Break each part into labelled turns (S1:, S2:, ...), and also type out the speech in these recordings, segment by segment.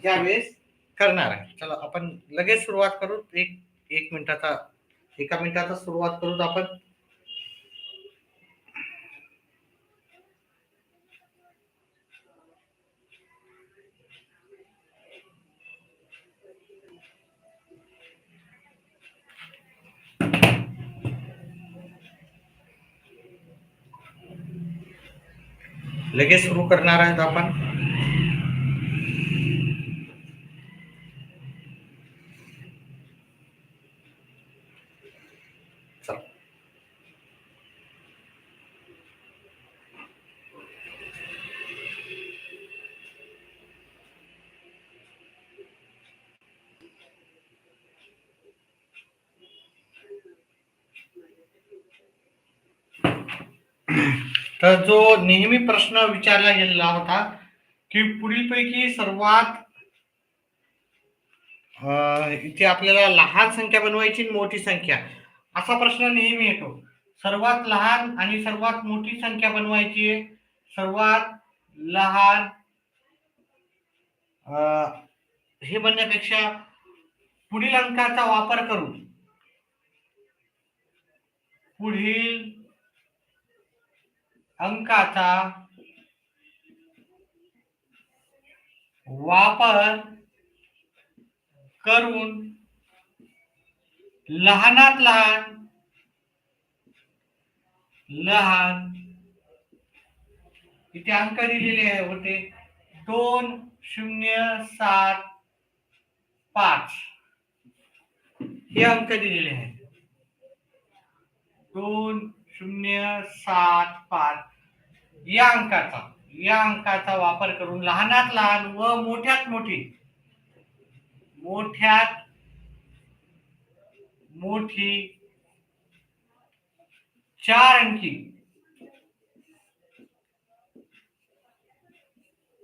S1: यावेळेस करणार आहे. चला आपण लगेच सुरुवात करू. एक मिनिटाचा एका मिनिटाचा सुरुवात करू आपण. लगेच सुरू करणार आहेत आपण. चला. तर जो नेहमी प्रश्न विचारला गेलेला होता की पुढीलपैकी सर्वात इथे आपल्याला लहान संख्या बनवायची मोठी संख्या, असा प्रश्न नेहमी येतो. सर्वात लहान आणि सर्वात मोठी संख्या बनवायची आहे. सर्वात लहान हे बनण्यापेक्षा पुढील अंकाचा वापर करून पुढील अंकाचा वापर करून लहानात लहान इथे अंक दिलेले होते 2075 हे अंक दिलेले आहेत. 2075 या अंकाचा वापर करून लहानात लहान व मोठ्यात मोठी 4 अंकी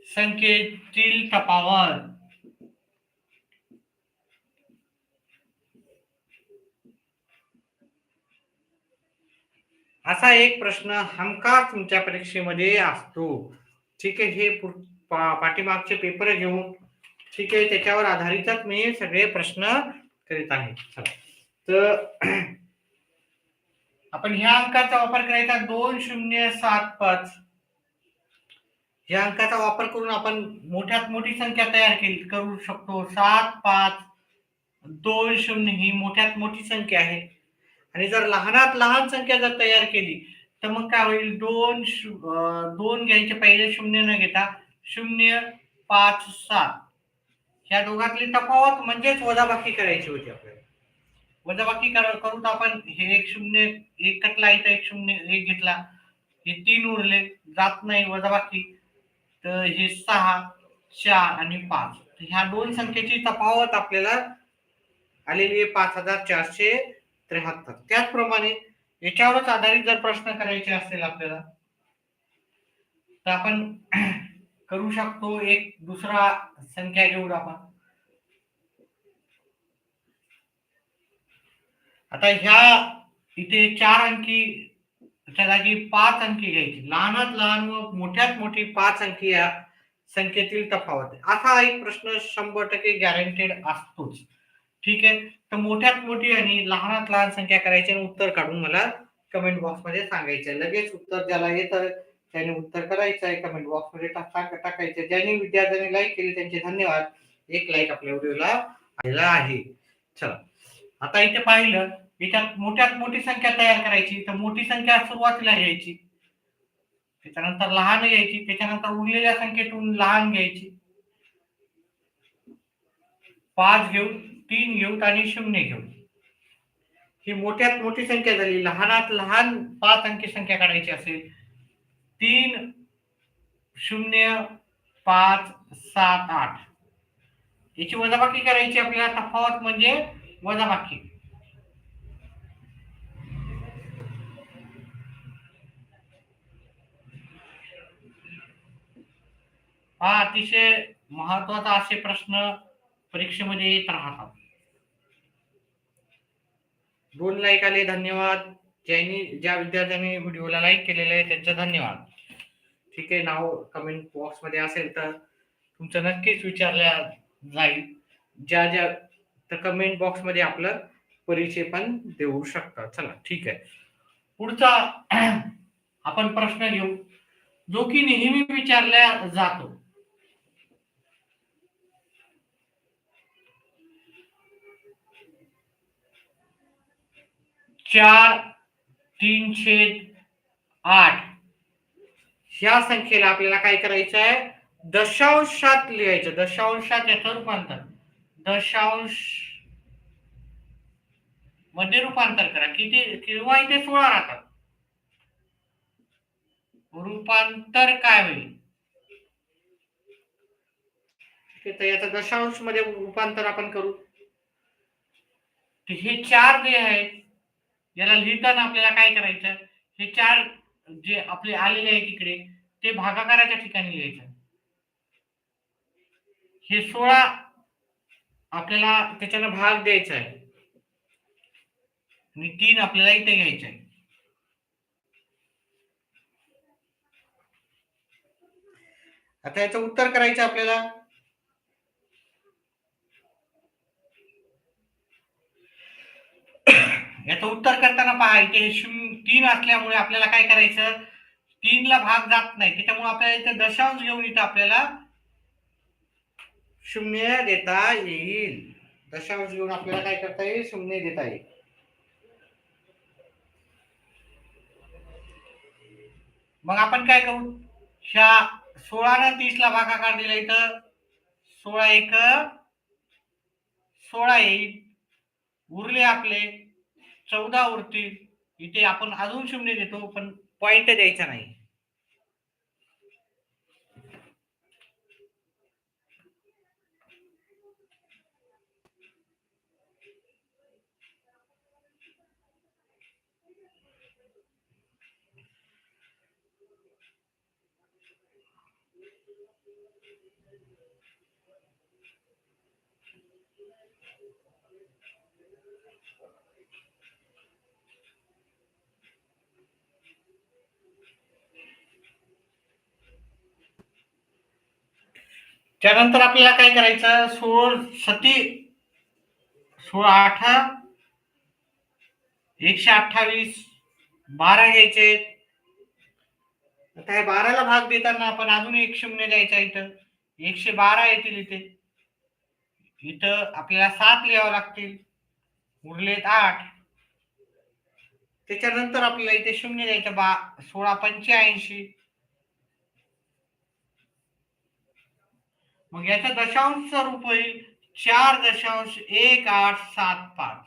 S1: संख्येतील तफावत असा एक प्रश्न हमखास तुमच्या परीक्षेमध्ये असतो. ठीक आहे. हे पाठीमागचे पेपर घेऊन ठीक आहे त्याच्यावर आधारितच मी सगळे प्रश्न करीत आहे. तर आपण ह्या अंकाचा वापर करायचा 2075 या अंकाचा वापर करून आपण मोठ्यात मोठी संख्या तयार करू शकतो. 7520 ही मोठ्यात मोठी संख्या आहे. आणि जर लहानात लहान संख्या जर तयार केली तर मग काय होईल, दोन घ्यायचे, पहिले 0 न घेता 057 ह्या दोघातली तफावत म्हणजेच वजाबाकी करायची होती आपल्याला. वजाबाकी करून आपण हे एक 0 एक कटला, इथं एक 0 एक घेतला, हे 3 उरले, जात नाही वजाबाकी, तर हे 6 4 आणि 5 ह्या दोन संख्येची तफावत आपल्याला आलेली आहे 5473. त्याचप्रमाणे याच्यावरच आधारित जर प्रश्न करायचे असेल आपल्याला तर आपण करू शकतो. एक दुसरा संख्या घेऊ आपण. आता ह्या इथे 4 अंकी त्या जागी 5 अंकी घ्यायची. लहानात लहान व मोठ्यात मोठी 5 अंकी या संख्येतील तफावत. असा एक प्रश्न 100% गॅरंटेड असतोच. ठीक आहे. तर मोठ्यात मोठी आणि लहानात लहान संख्या करायची आणि उत्तर काढून मला कमेंट बॉक्स मध्ये सांगायचं. लगेच उत्तर ज्याला येतं त्याने उत्तर करायचं आहे, कमेंट बॉक्स मध्ये टाकायचं. ज्यांनी विद्यार्थ्यांनी लाईक केली त्यांचे धन्यवाद. एक लाईक आपल्या व्हिडिओला आलेला आहे. चला आता इथे पाहिलं, याच्यात मोठ्यात मोठी संख्या तयार करायची. तर मोठी संख्या सुरुवातीला घ्यायची, त्याच्यानंतर लहान घ्यायची, त्याच्यानंतर उरलेल्या संख्येतून लहान घ्यायची. 5 घेऊ, 3 घेऊ आणि 0 घेऊ. ही मोठ्यात मोठी संख्या झाली. लहानात लहान 5 अंकी संख्या काढायची असेल 3 0 5 7 8 याची वजाबाकी करायची आपल्याला. तफावत म्हणजे वजाबाकी. हा अतिशय महत्वाचा असे प्रश्न परीक्षेमध्ये येत राहतात. 2 लाईक आले, धन्यवाद. ज्या विद्यार्थ्यांनी व्हिडिओला लाईक केलेले आहे त्यांचे धन्यवाद. ठीक आहे. नाव कमेंट बॉक्स मध्ये असेल तर तुमचं नक्कीच विचारल्या जाईल. ज्या ज्या तर कमेंट बॉक्स मध्ये आपलं परिचय पण देऊ शकता. चला ठीक आहे. पुढचा आपण प्रश्न घेऊ, जो की नेहमी विचारला जातो. चार 3/8 ह्या संख्येला आपल्याला काय करायचं आहे, दशांशात लिहायचं. दशांशात याचं रूपांतर, दशांश मध्ये रूपांतर करा. किती किंवा इथे 16 राहतात. रूपांतर काय होईल, तर याचं दशांश मध्ये रूपांतर आपण करू. हे 4 जे आहेत याला लिहिताना आपल्याला काय करायचं, हे 4 जे आपले आलेले आहेत इकडे ते भागाकाराच्या ठिकाणी लिहायचं. हे 16 आपल्याला त्याच्यानं भाग द्यायचा आहे आणि 3 आपल्याला इथे घ्यायचे आहे. आता याचं उत्तर करायचं आपल्याला. याचं उत्तर करताना पहा, इथे 3 असल्यामुळे आपल्याला काय करायचं, 3 ला भाग जात नाही, त्याच्यामुळे आपल्याला इथे दशांश घेऊन इथं आपल्याला 0 देता येईल. दशांश घेऊन आपल्याला काय करता येईल, 0 देता येईल. मग आपण काय करू, ह्या 16 ने 30 ला भागाकार दिला, इथं 16 एक 16 येईल. उरले आपले 14 उरतील. इथे आपण अजून 0 देतो, पण पॉइंट द्यायचा नाही. त्यानंतर आपल्याला काय करायचं, 16 8 128 12 घ्यायचे. आता हे 12 ला भाग देताना आपण अजून एक 0 द्यायचा. इथं 112 येतील. इथं आपल्याला 7 लिहावं लागतील. उरलेत 8. त्याच्यानंतर आपल्याला इथे 0 द्यायचं. 16 85. मग याचं दशांश स्वरूप होईल 4.1875.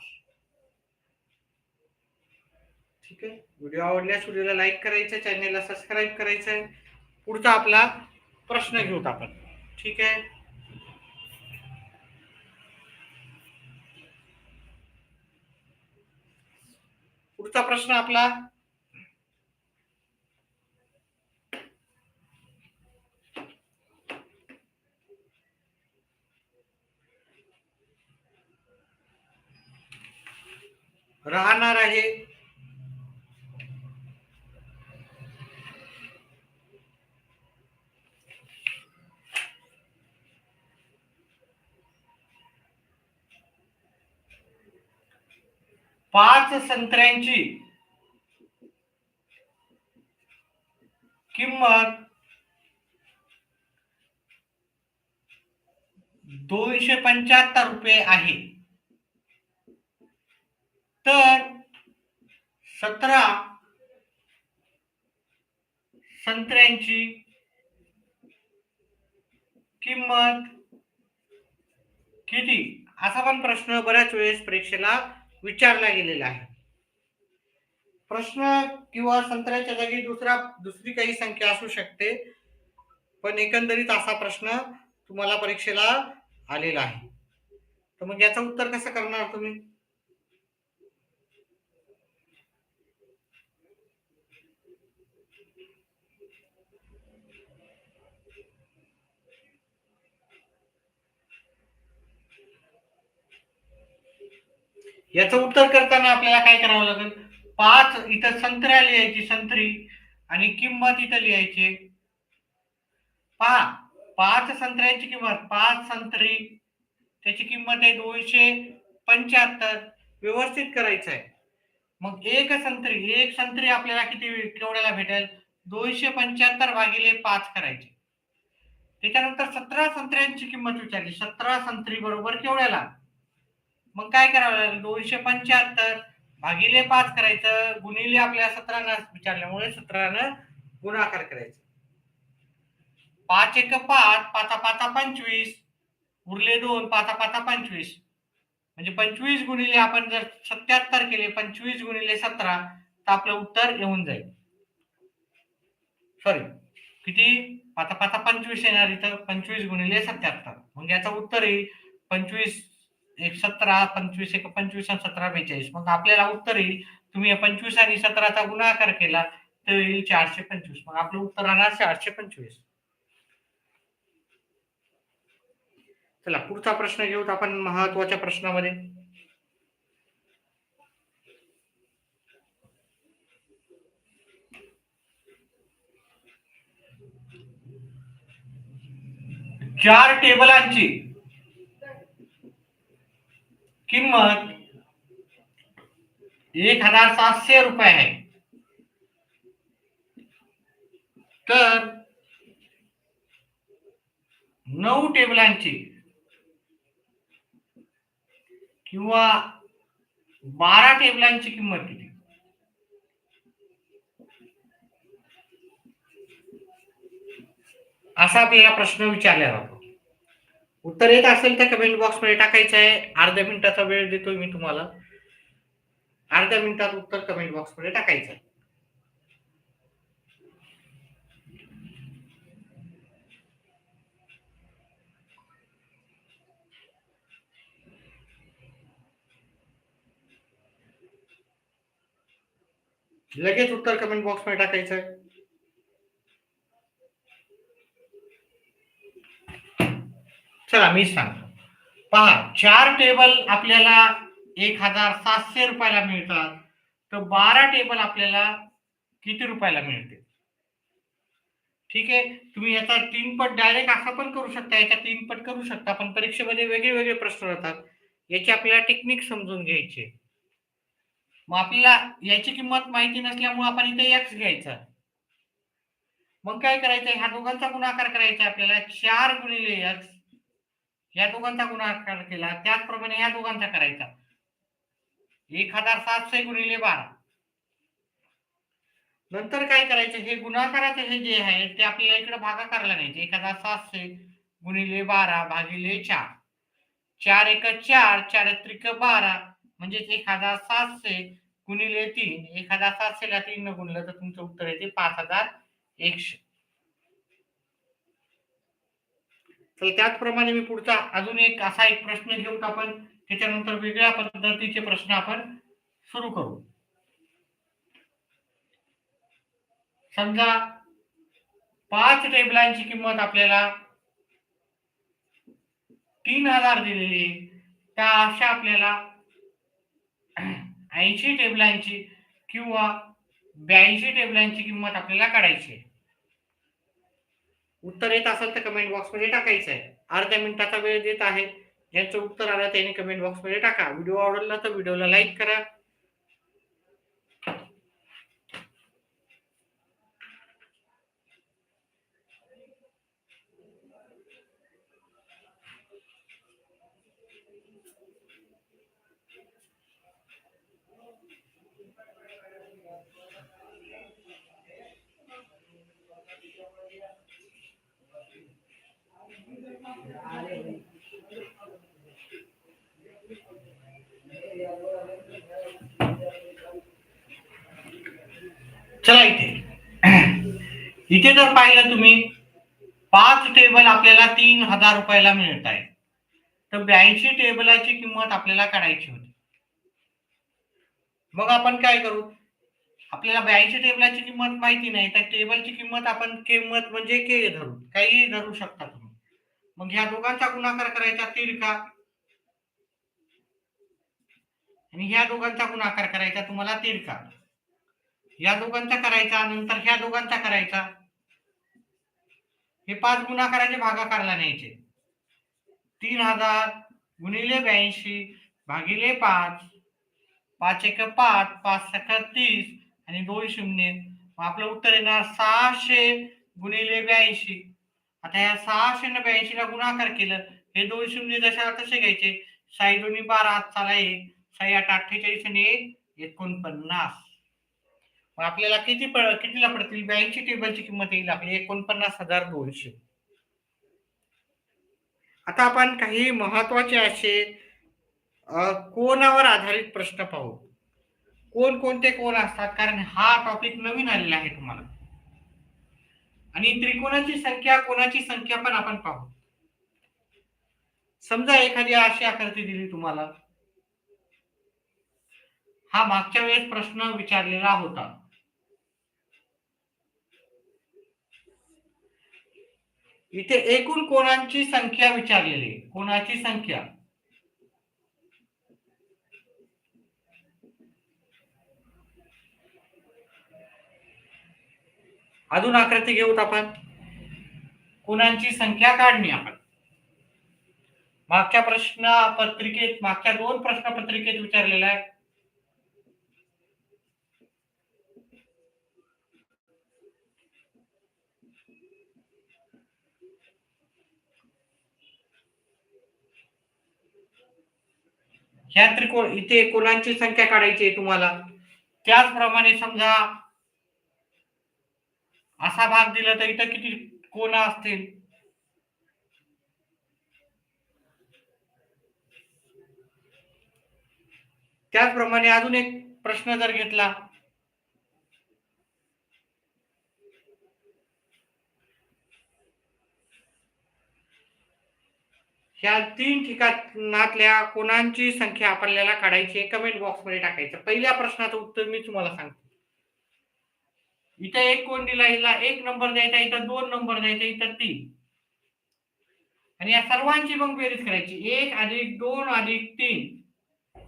S1: ठीक आहे. व्हिडिओ आवडल्यास व्हिडिओला लाईक करायचं, चॅनलला सबस्क्राईब करायचं. पुढचा आपला प्रश्न घेऊत आपण. ठीक आहे. पुढचा प्रश्न आपला, राहणार आहे 5 संत्र्यांची किंमत 275 रुपये आहे. तर 17 संत्र्यांची किंमत किती, असा पण प्रश्न बऱ्याच वेळेस परीक्षेला विचारला गेलेला आहे. प्रश्न किंवा संत्र्याच्या जागी दुसरी काही संख्या असू शकते, पण एकंदरीत असा प्रश्न तुम्हाला परीक्षेला आलेला आहे. तर मग याचं उत्तर कसं करणार तुम्ही. याचं उत्तर करताना आपल्याला काय करावं लागेल, 5 इथं संत्र्या लिहायची, संत्री, आणि किंमत इथं लिहायची. पहा, 5 संत्र्यांची किंमत, 5 संत्री त्याची किंमत आहे 275. व्यवस्थित करायचं आहे. मग एक संत्री आपल्याला केवढ्याला भेटेल? 275 भागिले 5 करायचे. त्याच्यानंतर 17 संत्र्यांची किंमत विचारली. 17 संत्री बरोबर केवढ्याला? मग काय करावं लागेल? 275 भागिले 5 करायचं, गुणिले आपल्याला 17 विचारल्यामुळे 17 गुणाकार करायचं. 5 एक 5, 5 5 25, उरले 2, 5 5 25. म्हणजे 25 गुणिले आपण जर 77 केले, 25 गुणिले 17 तर आपलं उत्तर येऊन जाईल. सॉरी, किती? 5 5 25 येणार इथं, 25 गुणिले 77. मग याचं उत्तर येईल 25 एक 17, 25 एक 25 आणि 17 42. मग आपल्याला उत्तर येईल, तुम्ही 25 आणि 17चा गुणाकार केला तर येईल 425. मग आपलं उत्तर राहणार 425. चला पुढचा प्रश्न घेऊत आपण महत्वाच्या प्रश्नामध्ये. चार टेबलांची किंमत 1700 रुपये आहे. तर 9 टेबलांची किंवा 12 टेबलांची किंमत किती? असा आपल्याला प्रश्न विचारला जातो. उत्तर येत असेल तर कमेंट बॉक्स मध्ये टाकायचं आहे. अर्ध्या मिनिटाचा वेळ देतोय मी तुम्हाला. अर्ध्या मिनिटात उत्तर कमेंट बॉक्स मध्ये टाकायचं आहे. लगेच उत्तर कमेंट बॉक्स मध्ये टाकायचं आहे. चला मी सांगतो. पहा, 4 टेबल आपल्याला 1700 रुपयाला मिळतात. तर 12 टेबल आपल्याला किती रुपयाला मिळते? ठीक आहे, तुम्ही याचा 3 पट डायरेक्ट असं पण करू शकता, याचा 3 पट करू शकता, पण परीक्षेमध्ये वेगळे वेगळे प्रश्न राहतात. याची आपल्याला टेक्निक समजून घ्यायची. मग आपल्याला याची किंमत माहिती नसल्यामुळे आपण इथे x घ्यायचा. मग काय करायचं? ह्या दोघांचा गुणाकार करायचा आपल्याला. 4 गुणिले x, या दोघांचा गुणाकार केला त्याचप्रमाणे या दोघांचा करायचा. 1700 गुणिले 12. नंतर काय करायचं? हे गुणाकाराचे हे जे आहे ते आपल्याला इकडे भागाकारला न्यायचे. 1700 गुणिले 12 भागिले 4. 4 एक 4, 4 त्रिक 12, म्हणजे 1700 गुणिले 3. 1700 ला 3 न गुणलं तर तुमचं उत्तर येते 5100. तर त्याचप्रमाणे मी पुढचा अजून एक असा एक प्रश्न घेऊ आपण, त्याच्यानंतर वेगळ्या पद्धतीचे प्रश्न आपण सुरू करू. समजा 5 टेबलांची किंमत आपल्याला 3000 दिलेली, त्या अशा आपल्याला 80 टेबलांची किंवा 82 टेबलांची किंमत आपल्याला काढायची. उत्तर येत असेल तर कमेंट बॉक्स मध्ये टाकायचं आहे. अर्ध्या मिनिटाचा वेळ देत आहे. ज्यांचं उत्तर आलं त्यांनी कमेंट बॉक्स मध्ये टाका. व्हिडिओ आवडला तर व्हिडिओला लाईक करा. चला इथे जर पाहिलं तुम्ही 5 टेबल आपल्याला 3000 रुपयाला मिळत आहे. तर 82 टेबलाची किंमत आपल्याला काढायची होती. मग आपण काय करू? आपल्याला 82 टेबलाची किंमत माहिती नाही, तर टेबलची किंमत आपण किंमत म्हणजे के धरू, काही धरू शकता तुम्ही. मग ह्या दोघांचा गुणाकार करायचा तिरका, आणि ह्या दोघांचा गुणाकार करायचा तुम्हाला तिरका. या दोघांचा करायचा, नंतर ह्या दोघांचा करायचा. हे 5 गुणाकाराचे भागाकारला न्यायचे. 3000 गुणिले 82 भागिले 5, 5 एक 5, 5 सका 30 आणि 2 शून्य. मग आपलं उत्तर येणार 600 गुणिले 82. आता या 600 न 82 ला गुणाकार केलं, हे 2 शून्य जशा तसे घ्यायचे. 6 दोन्ही 12, चला 1, 6 8 48 आणि 1 49. मग आपल्याला कितीला पडतील? 82 टेबलची किंमत येईल आपली 49,200. आता आपण काही महत्वाचे असे कोनावर आधारित प्रश्न पाहू. कोणते कोण असतात, कारण हा टॉपिक नवीन आलेला आहे तुम्हाला. आणि त्रिकोणाची संख्या, कोणाची संख्या पण आपण पाहू. समजा एखादी अशी आकृती दिली तुम्हाला. हा मागच्या वेळेस प्रश्न विचारलेला होता. इथे एकूण कोणांची संख्या विचारलेली, कोणाची संख्या. अजून आकृती घेऊत आपण. कोणांची संख्या काढणी आपण मागच्या प्रश्नपत्रिकेत, मागच्या 2 प्रश्नपत्रिकेत विचारलेला आहे. ह्या त्रिकोण, इथे कोणांची संख्या काढायची आहे तुम्हाला. त्याचप्रमाणे समजा असा भाग दिला तर इथं किती कोण असतील? त्याचप्रमाणे अजून एक प्रश्न जर घेतला, ह्या 3 ठिकाणातल्या कोणांची संख्या आपल्याला काढायची आहे, कमेंट बॉक्स मध्ये टाकायचं. पहिल्या प्रश्नाचं उत्तर मी तुम्हाला सांगतो. इथे एक कोण दिला, हिला 1 नंबर द्यायचा, इथं 2 नंबर द्यायचा, इथं 3. आणि या सर्वांची मग बेरीज करायची. 1 अधिक 2 अधिक 3,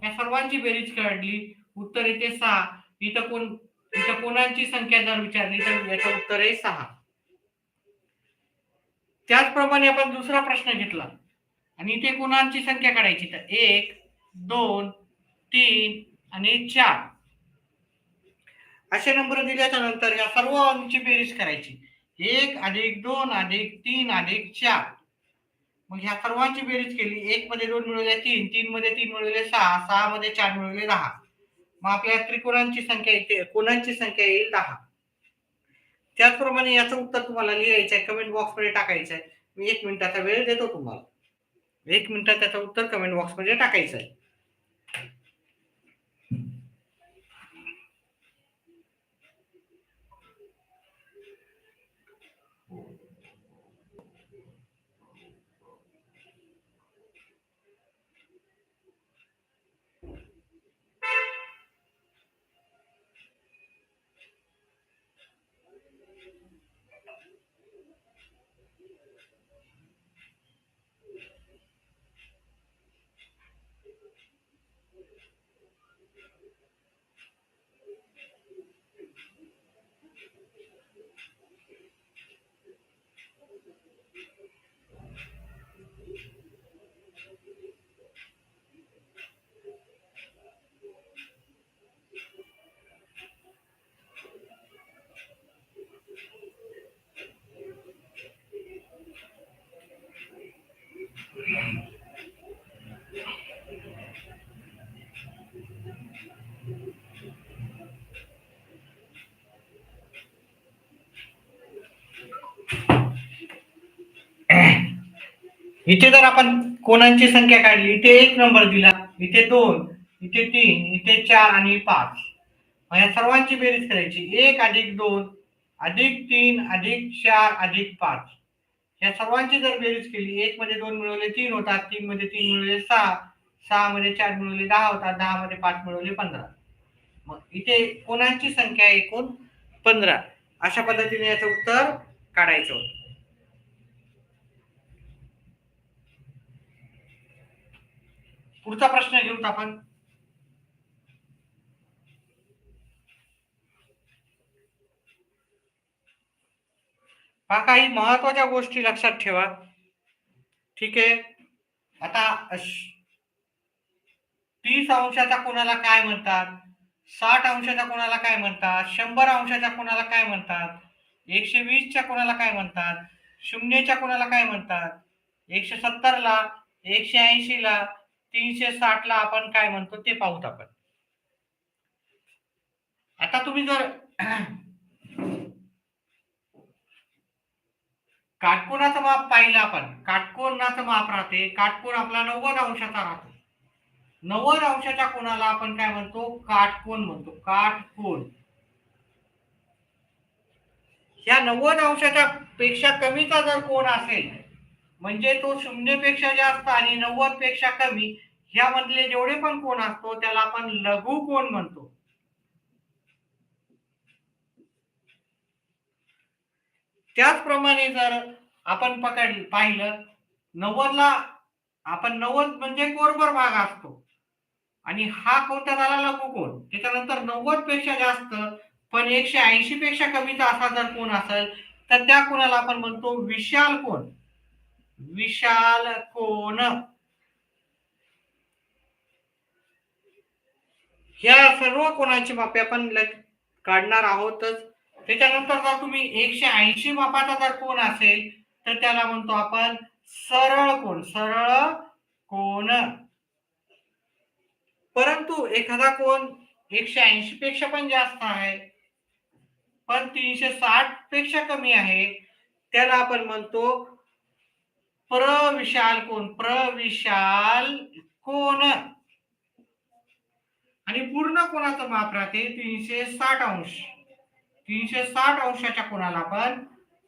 S1: या सर्वांची बेरीज काढली, उत्तर येते 6. इथं कोणांची संख्या जर विचारली तर याचं उत्तर आहे 6. त्याचप्रमाणे आपण दुसरा प्रश्न घेतला आणि इथे कोणांची संख्या काढायची, तर 1 2 3 आणि 4 असे नंबर दिल्याच्या नंतर या सर्वांची बेरीज करायची. 1 अधिक 2 अधिक 3 अधिक 4. मग ह्या सर्वांची बेरीज केली. 1 मध्ये 2 मिळवले 3, 3 मध्ये 3 मिळवले 6, 6 मध्ये 4 मिळवले 10. मग आपल्या त्रिकोणांची संख्या इथे, कोणांची संख्या येईल 10. त्याचप्रमाणे याचं उत्तर तुम्हाला लिहायचं आहे, कमेंट बॉक्स मध्ये टाकायचं आहे. मी 1 मिनिटाचा वेळ देतो तुम्हाला. 1 मिनिटात त्याचं उत्तर कमेंट बॉक्स मध्ये टाकायचं आहे. इथे जर आपण कोणांची संख्या काढली, इथे 1 नंबर दिला, इथे 2, इथे 3, इथे 4 आणि 5. या सर्वांची बेरीज करायची. 1 अधिक 2 अधिक 3 अधिक 4 अधिक 5. या सर्वांची जर बेरीज केली, 1 मध्ये 2 मिळवले 3 होतात, 3 मध्ये 3 मिळवले 6, 6 मध्ये 4 मिळवले 10 होतात, 10 मध्ये 5 मिळवले 15. मग इथे कोणांची संख्या एकूण 15. अशा पद्धतीने याचं उत्तर काढायचं होतं. पुढचा प्रश्न घेऊत आपण. काही महत्वाच्या गोष्टी लक्षात ठेवा. ठीक आहे. आता 30 अंशाच्या कोणाला काय म्हणतात, 60 अंशाच्या कोणाला काय म्हणतात, 100 अंशाच्या कोणाला काय म्हणतात, 120च्या कोणाला काय म्हणतात, शून्यच्या कोणाला काय म्हणतात, 170ला, 180ला, 360ला आपण काय म्हणतो ते पाहूत आपण. आता तुम्ही जर काटकोनाचं माप पाहिलं आपण, काटकोनाचं माप राहते, काटकोन आपला 90 अंशाचा राहतो. 90 अंशाच्या कोणाला आपण काय म्हणतो, काटकोन म्हणतो, काटकोन. ह्या 90 अंशाच्या पेक्षा कमीचा जर कोन असेल, म्हणजे तो 0 पेक्षा जास्त आणि 90 पेक्षा कमी, ह्यामधले जेवढे पण कोन असतो त्याला आपण लघुकोन म्हणतो. त्याचप्रमाणे जर आपण पाहिलं 90ला, आपण 90 म्हणजे कोरभर भाग असतो आणि हा कोणता झाला लघुकोन. त्याच्यानंतर 90 पेक्षा जास्त पण 180 पेक्षा कमीचा असा जर कोन असेल तर त्या कोनाला आपण म्हणतो विशाल कोन. विशाल कोन. ह्या सर्व कोनाची मापे आपण काढणार आहोतच. त्याच्यानंतर जर तुम्ही 180 मापाचा जर कोन असेल तर त्याला म्हणतो आपण सरळ कोन. सरळ कोन. परंतु एखादा कोन 180 पेक्षा पण जास्त आहे पण 360 पेक्षा कमी आहे, त्याला आपण म्हणतो प्रविशाल कोन. प्रविशाल कोन. आणि पूर्ण कोनाचं माप राहते 360 अंश. 360 अंशाच्या कोनाला आपण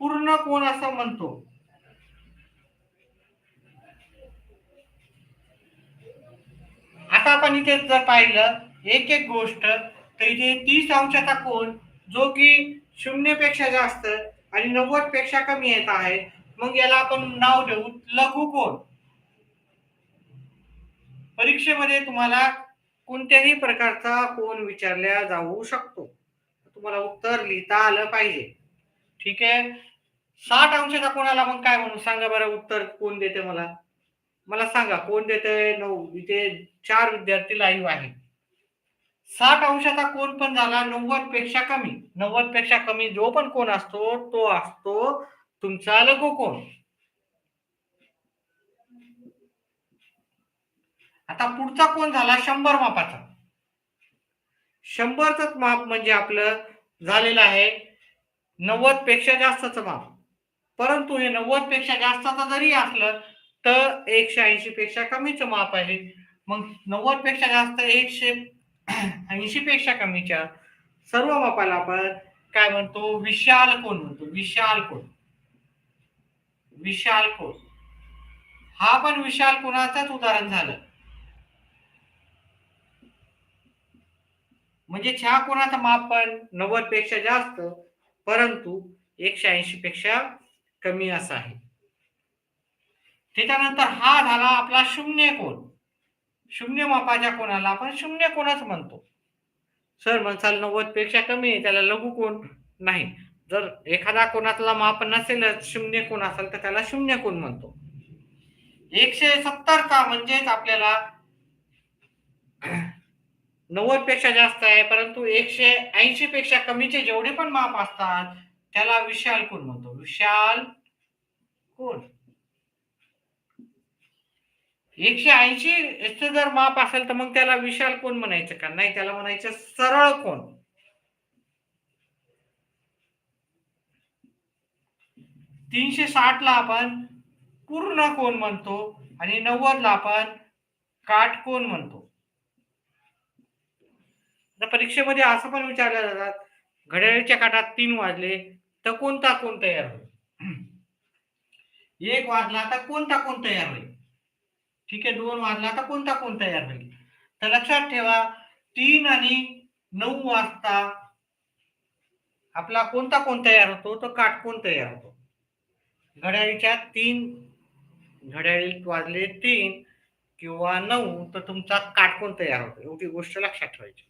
S1: पूर्ण कोन असं म्हणतो. आता आपण इथे जर पाहिलं एक एक गोष्ट, तर इथे 30 अंशाचा कोन जो की 0 पेक्षा जास्त आणि 90 पेक्षा कमी येत आहे, मग याला आपण नाव देऊ लघुकोन. परीक्षेमध्ये तुम्हाला कोणत्याही प्रकारचा कोन विचारला जाऊ शकतो, तुम्हाला उत्तर लिहिता आलं पाहिजे. ठीक आहे. 60 अंशाच्या कोणाला मग काय म्हणू सांगा बरं, उत्तर कोण देते मला? मला सांगा कोण देते? इथे 4 विद्यार्थी लाईव्ह आहेत. 60 अंशाचा कोन पण झाला 90 पेक्षा कमी. 90 पेक्षा कमी जो पण कोन असतो तो असतो तुमचा लघुकोन. आता पुढचा कोन झाला 100 मापाचा. 100च माप म्हणजे आपलं झालेलं आहे 90 पेक्षा जास्तच माप. परंतु हे 90 पेक्षा जास्तचं जरी असलं तर 180 पेक्षा कमीच माप आहे. मग 90 पेक्षा जास्त 180 पेक्षा कमीच्या सर्व मापाला आपण काय म्हणतो, विशाल कोन म्हणतो. विशाल कोन. विशाल कोन. हा पण विशाल कोनाचंच उदाहरण झालं. म्हणजे ह्या कोनाचं माप पण 90 पेक्षा जास्त परंतु 180 पेक्षा कमी असा आहे. त्याच्यानंतर हा झाला आपला शून्य कोन. शून्य मापाच्या कोनाला आपण शून्य कोनच म्हणतो. सर म्हणसाल 90 पेक्षा कमी आहे त्याला लघुकोन. नाही, जर एखादा कोनातला माप नसेलच, शून्य कोन असेल तर त्याला शून्य कोन म्हणतो. 170 का म्हणजेच आपल्याला 90 पेक्षा जास्त आहे परंतु 180 पेक्षा कमीचे जेवढे पण माप असतात त्याला विशाल कोन म्हणतो. विशाल कोन. 180 चं जर माप असेल तर मग त्याला विशाल कोन म्हणायचं का? नाही, त्याला म्हणायचं सरळ कोन. 360 ला आपण पूर्ण कोन म्हणतो आणि 90 ला आपण काटकोन म्हणतो. परीक्षेमध्ये असं पण विचारलं जातात, घड्याळीच्या काठात 3 वाजले तर कोणता कोन तयार होईल? 1 वाजला तर कोणता कोन तयार होईल? ठीक आहे, 2 वाजला तर कोणता कोन तयार होईल? तर लक्षात ठेवा 3 आणि 9 वाजता आपला कोणता कोन तयार होतो? तो काटकोन तयार होतो. घड्याळीच्या 3 घड्याळीत वाजले 3 किंवा 9 तर तुमचा काटकोन तयार होतो. एवढी गोष्ट लक्षात ठेवायची.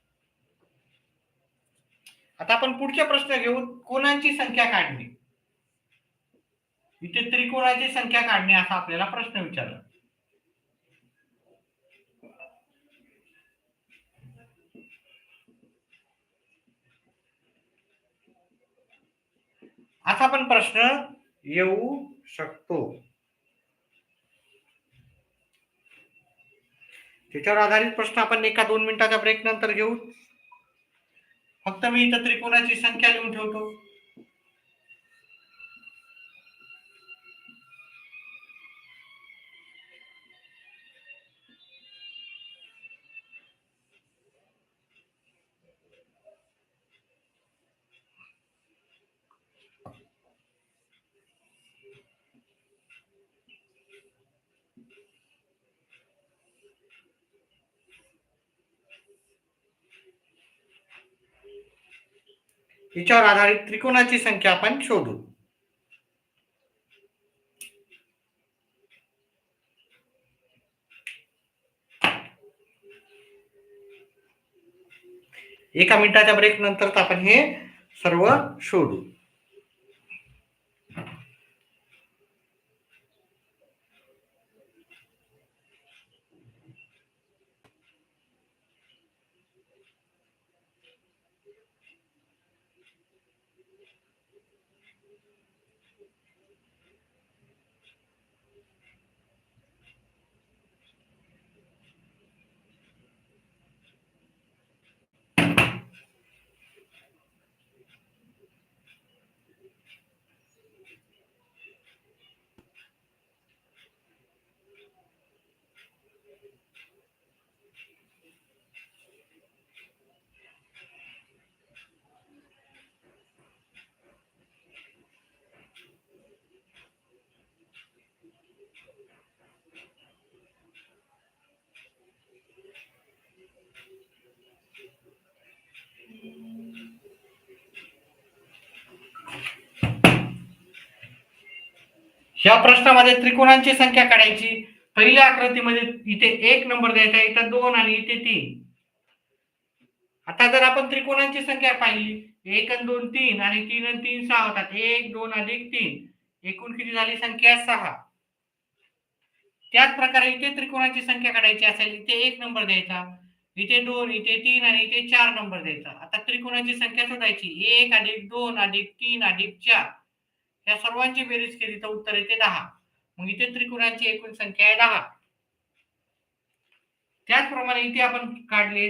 S1: आता आपण पुढचे प्रश्न घेऊ. कोनांची संख्या काढणे. इथे त्रिकोणाची संख्या काढणे असा आपल्याला प्रश्न विचारला. असा पण प्रश्न येऊ शकतो. त्याच्यावर आधारित प्रश्न आपण एका 2 मिनिटाच्या ब्रेक नंतर घेऊ. फक्त मी इथं त्रिकोणाची संख्या लिहून ठेवतो. याच्यावर आधारित त्रिकोणाची संख्या आपण शोधू. एका मिनिटाच्या ब्रेक नंतर आपण हे सर्व शोधू. ह्या प्रश्नामध्ये त्रिकोणांची संख्या काढायची. पहिल्या आकृतीमध्ये इथे 1 नंबर द्यायचा, इथं 2 आणि इथे 3. आता जर आपण त्रिकोणांची संख्या पाहिली, 1 आणि 2 3 आणि 3 आणि 3 6 होतात. 1 2 अधिक 3 एकूण किती झाली संख्या 6. त्याच प्रकारे इथे त्रिकोणाची संख्या काढायची असेल, इथे 1 नंबर द्यायचा, इथे 2 इथे 3 आणि इथे 4 नंबर द्यायचा. आता त्रिकोणाची संख्या शोधायची. 1 अधिक 2 अधिक 3 अधिक 4 या सर्वांची बेरीज केली तर उत्तर येते 10. मग इथे त्रिकोणांची एकूण संख्या आहे 10. त्याचप्रमाणे इथे आपण काढले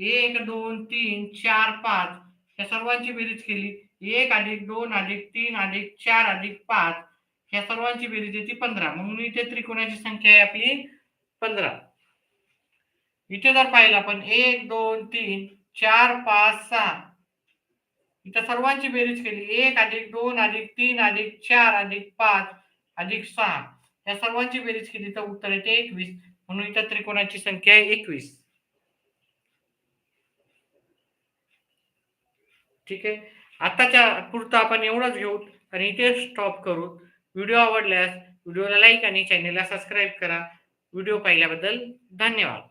S1: 1 2 3 4 5 या सर्वांची बेरीज केली. 1 अधिक 2 अधिक 3 अधिक 4 अधिक 5 या सर्वांची बेरीज येते 15. म्हणून इथे त्रिकोणाची संख्या आहे आपली 15. इथे जर पाहिलं आपण 1 2 3 4 5 6 इथं सर्वांची बेरीज केली. 1 अधिक 2 अधिक 3 अधिक 4 अधिक 5 अधिक 6 या सर्वांची बेरीज केली तर उत्तर येते 21. म्हणून इथं त्रिकोणाची संख्या आहे 21. ठीक आहे. आताच्या पुरतं आपण एवढंच घेऊ आणि इथे स्टॉप करू. व्हिडिओ आवडल्यास व्हिडिओला लाईक आणि चॅनेलला सबस्क्राईब करा. व्हिडिओ पाहिल्याबद्दल धन्यवाद.